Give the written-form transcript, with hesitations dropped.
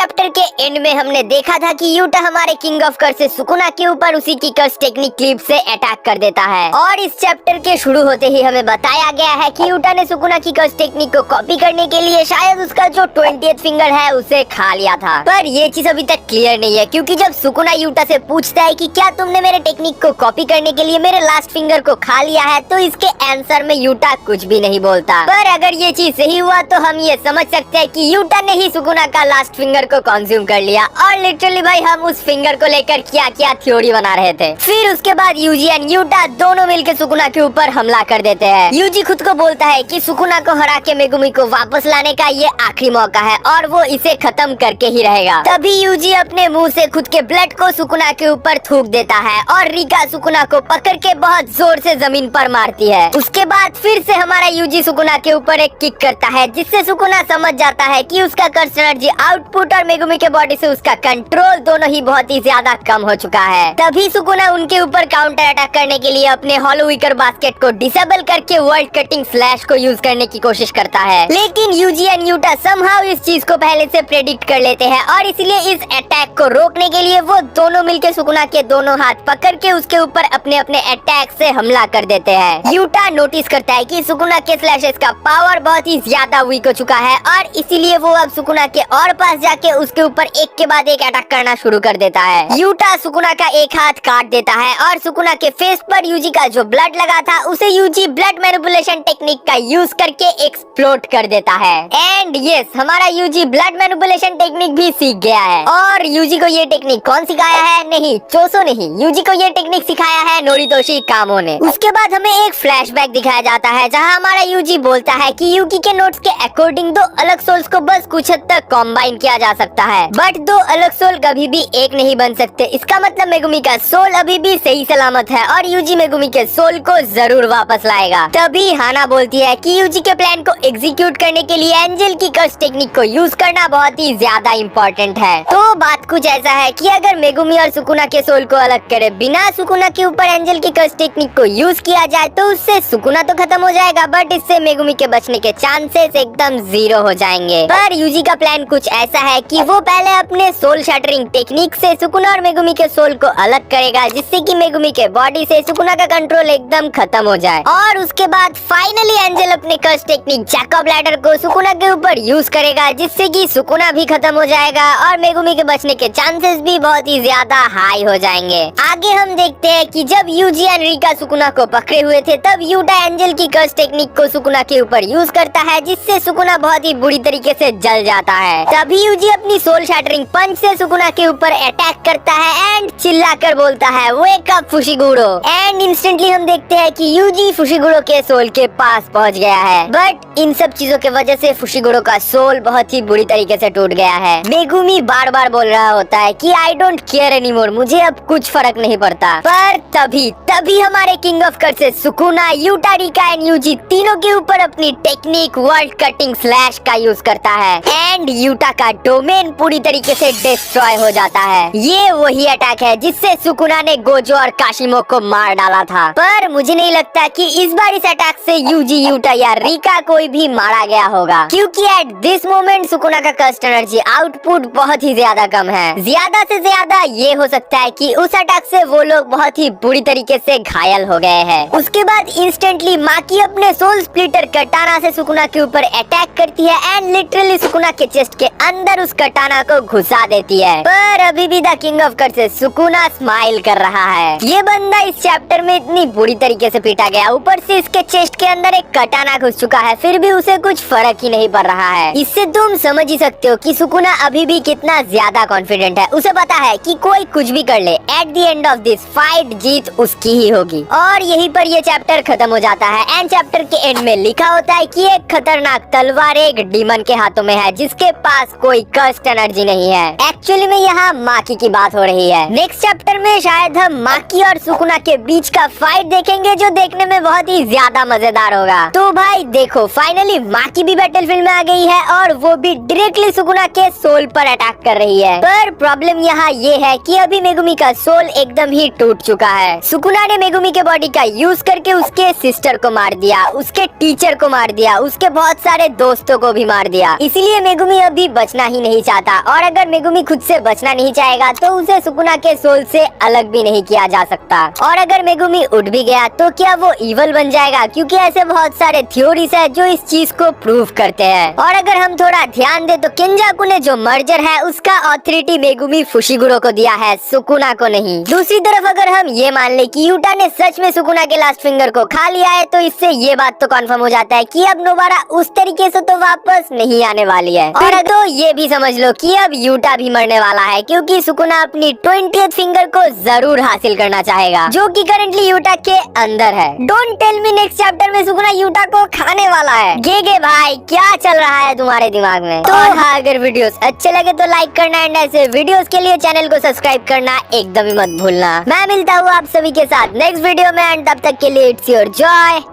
Chapter के and में हमने देखा था कि यूटा हमारे किंग ऑफ कर्स से सुकुना के ऊपर उसी की कर्स टेक्निक क्लिप से अटैक कर देता है। और इस चैप्टर के शुरू होते ही हमें बताया गया है कि यूटा ने सुकुना की कर्स टेक्निक को कॉपी करने के लिए शायद उसका जो 20th फिंगर है उसे खा लिया था। पर ये चीज अभी तक क्लियर नहीं है, क्योंकि जब सुकुना यूटा से पूछता है कि क्या तुमने मेरे टेक्निक को कॉपी करने के लिए मेरे लास्ट फिंगर को खा लिया है, तो इसके आंसर में यूटा कुछ भी नहीं बोलता। पर अगर ये चीज सही हुआ तो हम ये समझ सकते हैं कि यूटा ने ही सुकुना का लास्ट फिंगर को कंज्यूम कर लिया। और लिटरली भाई हम उस फिंगर को लेकर क्या क्या थ्योरी बना रहे थे। फिर उसके बाद यूजी एंड यूटा दोनों मिलकर सुकुना के ऊपर हमला कर देते हैं। यूजी खुद को बोलता है कि सुकुना को हरा के मेगुमी को वापस लाने का ये आखिरी मौका है और वो इसे खत्म करके ही रहेगा। तभी यूजी अपने मुंह से खुद के ब्लड को सुकुना के ऊपर थूक देता है और रिका सुकुना को पकड़ के बहुत जोर से जमीन पर मारती है। उसके बाद फिर से हमारा यूजी सुकुना के ऊपर एक किक करता है, जिससे सुकुना समझ जाता है कि उसका कर्स एनर्जी आउटपुट और मेगुमी के बॉडी से उसका कंट्रोल दोनों ही बहुत ही ज्यादा कम हो चुका है। तभी सुकुना उनके ऊपर काउंटर अटैक करने के लिए अपने हॉलो विकर बास्केट को डिसेबल करके वर्ल्ड कटिंग स्लैश को यूज करने की कोशिश करता है। लेकिन यूजी एंड यूटा समहाउ इस चीज को पहले से प्रेडिक्ट कर लेते हैं और इसलिए इस अटैक को रोकने के लिए वो दोनों मिलकर सुकुना के दोनों हाथ पकड़ के उसके ऊपर अपने अपने अटैक से हमला कर देते हैं। यूटा नोटिस करता है कि सुकुना के स्लैशेस का पावर बहुत ही ज्यादा वीक हो चुका है और इसीलिए वो अब सुकुना के और पास जाके उसके ऊपर एक के बाद एक अटैक करना शुरू कर देता है। यूटा सुकुना का एक हाथ काट देता है और सुकुना के फेस पर यूजी का जो ब्लड लगा था उसे यूजी ब्लड मैनिपुलेशन टेक्निक का यूज करके एक्सप्लोड कर देता है। एंड यस, हमारा यूजी ब्लड मैनिपुलेशन टेक्निक भी सीख गया है। और यूजी को ये टेक्निक कौन सिखाया है? नहीं, चोसो नहीं, यूजी को ये टेक्निक सिखाया है नोरितोशी कामो ने। उसके बाद हमें एक फ्लैशबैक दिखाया जाता है जहाँ हमारा यूजी बोलता है कि यूकी के नोट्स के अकॉर्डिंग दो अलग सोल्स को बस कुछ हद तक कॉम्बाइन किया जा सकता है, बट दो अलग सोल कभी भी एक नहीं बन सकते। इसका मतलब मेगुमी का सोल अभी भी सही सलामत है और यूजी मेगुमी के सोल को जरूर वापस लाएगा। तभी हाना बोलती है कि यूजी के प्लान को एग्जीक्यूट करने के लिए एंजल की कर्स टेक्निक को यूज करना बहुत ही ज्यादा इम्पोर्टेंट है। तो बात कुछ ऐसा है कि अगर मेगुमी और सुकुना के सोल को अलग करे बिना सुकुना के ऊपर एंजल की कर्स टेक्निक को यूज किया जाए तो उससे सुकुना तो खत्म हो जाएगा, बट इससे मेगुमी के बचने के चांसेस एकदम 0 हो जाएंगे। पर यूजी का प्लान कुछ ऐसा है कि वो पहले अपने सोल शैटरिंग टेक्निक से सुकुना और मेगुमी के सोल को अलग करेगा, जिससे कि मेगुमी के बॉडी से सुकुना का कंट्रोल एकदम खत्म हो जाए। और उसके बाद फाइनली एंजल अपने curse technique Jack of ladder को सुकुना के ऊपर यूज करेगा, जिससे कि सुकुना भी खत्म हो जाएगा और मेगुमी के बचने के चांसेस भी बहुत ही ज्यादा हाई हो जाएंगे। आगे हम देखते हैं कि जब यूजी एंड रिका सुकुना को पकड़े हुए थे तब यूटा एंजल की कर्स टेक्निक को सुकुना के ऊपर यूज करता है, जिससे सुकुना बहुत ही बुरी तरीके से जल जाता है। तभी यूजी अपनी सोल शैटरिंग पंच से सुकुना के ऊपर अटैक करता है एंड चिल्लाकर बोलता है wake up Fushiguro. And instantly हम देखते हैं कि यूजी फुशिगुरो के सोल के पास पहुंच गया है, बट इन सब चीजों की वजह से फुशिगुरो का सोल बहुत ही बुरी तरीके से टूट गया है। मेगुमी बार बार बोल रहा होता है कि आई डोंट केयर एनीमोर, मुझे अब कुछ फर्क नहीं पड़ता। पर तभी हमारे king of curses Sukuna, Yuta, Rika and Yuji तीनों के ऊपर अपनी टेक्निक वर्ल्ड कटिंग स्लैश का यूज करता है एंड यूटा का डोमेन पूरी तरीके से डिस्ट्रॉय हो जाता है। ये वही अटैक है जिससे सुकुना ने गोजो और काशिमो को मार डाला था। पर मुझे नहीं लगता कि इस बार इस अटैक से यूजी, यूटा या रिका कोई भी मारा गया होगा, क्योंकि एट दिस मोमेंट सुकुना का कर्स्ट एनर्जी आउटपुट बहुत ही ज्यादा कम है। ज्यादा से ज्यादा ये हो सकता है कि उस अटैक से वो लोग बहुत ही बुरी तरीके से घायल हो गए हैं। उसके बाद इंस्टेंटली माकी अपने सोल स्प्लिटर कटाना से सुकुना के ऊपर अटैक करती है एंड लिटरली सुकुना के चेस्ट के अंदर उस कटाना को घुसा देती है। पर अभी भी the king of curses Sukuna smile कर रहा है। ये बंदा इस चैप्टर में इतनी बुरी तरीके से पीटा गया, ऊपर से इसके चेस्ट के अंदर एक कटाना घुस चुका है, फिर भी उसे कुछ फर्क ही नहीं पड़ रहा है। इससे तुम समझ ही सकते हो कि सुकुना अभी भी कितना ज्यादा कॉन्फिडेंट है। उसे पता है कि कोई कुछ भी कर ले, at the end of this fight जीत उसकी ही होगी। और यहीं पर ये चैप्टर खत्म हो जाता है एंड चैप्टर के एंड में लिखा होता है कि एक खतरनाक तलवार एक डीमन के हाथों में है जिसके पास कोई कर्स्ट एनर्जी नहीं है। एक्चुअली में यहाँ माकी की बात हो रही है। नेक्स्ट चैप्टर में शायद हम माकी और सुकुना के बीच का फाइट देखेंगे, जो देखने में बहुत ही ज्यादा मजेदार होगा। तो भाई देखो, फाइनली माकी भी बैटलफील्ड में आ गई है और वो भी डायरेक्टली सुकुना के सोल पर अटैक कर रही है। पर प्रॉब्लम यहाँ ये है कि अभी मेगुमी का सोल एकदम ही टूट चुका है। सुकुना ने मेगुमी के बॉडी का यूज करके उसके सिस्टर को मार दिया, उसके टीचर को मार दिया, उसके बहुत सारे दोस्तों को भी मार दिया। इसलिए मेगुमी अभी बचना ही नहीं नहीं चाहता, और अगर मेगुमी खुद से बचना नहीं चाहेगा तो उसे सुकुना के सोल से अलग भी नहीं किया जा सकता। और अगर मेगुमी उठ भी गया तो क्या वो इवल बन जाएगा, क्योंकि ऐसे बहुत सारे थ्योरीज है जो इस चीज को प्रूव करते हैं। और अगर हम थोड़ा ध्यान दे तो केंजाकू ने जो मर्जर है उसका ऑथोरिटी मेगुमी फुशिगुरो को दिया है, सुकुना को नहीं। दूसरी तरफ अगर हम ये मान ले कि यूटा ने सच में सुकुना के लास्ट फिंगर को खा लिया है तो इससे ये बात तो कंफर्म हो जाता है कि अब नोबारा उस तरीके से तो वापस नहीं आने वाली है। और तो ये भी समझ लो कि अब यूटा भी मरने वाला है, क्योंकि सुकुना अपनी 20th फिंगर को जरूर हासिल करना चाहेगा, जो कि करंटली यूटा के अंदर है। Don't tell me next chapter में सुकुना यूटा को खाने वाला है। गे भाई क्या चल रहा है तुम्हारे दिमाग में? तो हाँ, अगर वीडियोस अच्छे लगे तो लाइक करना एंड ऐसे वीडियोस के लिए चैनल को सब्सक्राइब करना एकदम ही मत भूलना। मैं मिलता हूँ आप सभी के साथ नेक्स्ट वीडियो में, एंड तब तक के लिए इट्स योर जॉय।